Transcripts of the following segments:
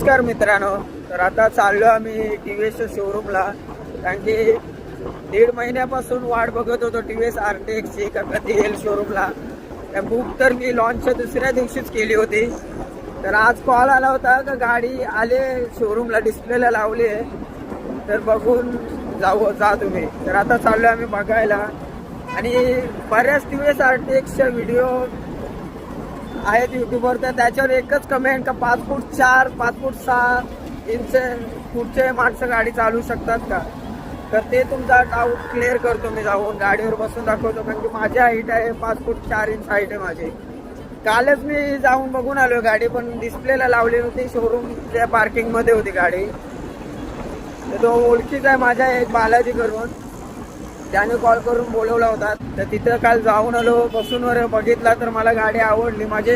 नमस्कार मित्रांनो. तर आता चाललो आम्ही टीव्हीएसच्या शोरूमला, कारण की 1.5 महिन्यापासून वाट बघत होतो टीव्हीएस आरटीएक्सची का कधी येईल शोरूमला. बुक तर मी लॉन्चच्या दुसऱ्या दिवशीच केली होती. तर आज कॉल आला होता का गाडी आले शोरूमला, डिस्प्लेला लावली आहे, तर बघून जा तुम्ही. तर आता चाललो आम्ही बघायला. आणि बऱ्याच टीव्हीएस आरटीएक्सच्या व्हिडिओ आहेत यूट्यूबवर, तर त्याच्यावर एकच कमेंट का 5 फूट 4 5 फूट 6 इंच पुढचे माणसं गाडी चालवू शकतात का. तर ते तुमचा डाऊट क्लिअर करतो मी, जाऊन गाडीवर बसून दाखवतो. कारण की माझी हाईट आहे 5 फूट 4 इंच हाईट आहे माझी. कालच मी जाऊन बघून आलो गाडी, पण डिस्प्लेला लावली होती, शोरूमच्या पार्किंगमध्ये होती गाडी. तर तो ओळखीचा आहे माझ्या, एक बालाजी करून, त्याने कॉल करून बोलवला होता. तर तिथं काल जाऊन आलो, बसून वर बघितला, तर मला गाडी आवडली. माझे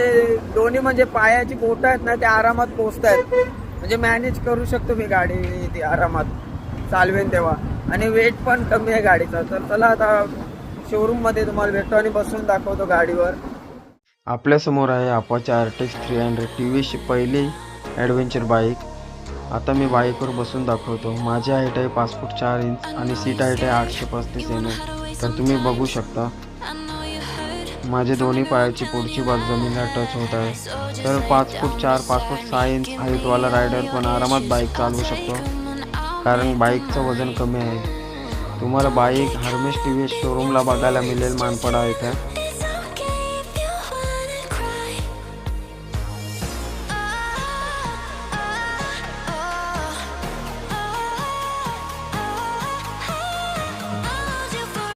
दोन्ही म्हणजे पायाची बोटं आहेत ना, ते आरामात पोचत आहेत, म्हणजे मॅनेज करू शकतो मी गाडी, ती आरामात चालवेन तेव्हा. आणि वेट पण कमी आहे गाडीचा. तर चला आता शोरूममध्ये तुम्हाला भेटतो आणि बसून दाखवतो गाडीवर. आपल्यासमोर आहे अपाचे आरटीएक्स 300 टीव्हीएसची पहिली ॲडव्हेंचर बाईक. आता मी बाईकवर बसून दाखवतो. माझी हाईट आहे 5 फूट 4 इंच आणि सीट हाईट आहे 835 mm. तर तुम्ही बघू शकता माझे दोन्ही पायाची पुढची बाजू जमिनीला टच होत आहे. तर 5 फूट 4 5 फूट 6 इंच हाईटवाला रायडर पण आरामात बाईक चालवू शकतो, कारण बाईकचं वजन कमी आहे. तुम्हाला बाईक हरमेश टीव्हीएस शोरूमला बघायला मिळेल मानपडा इथं.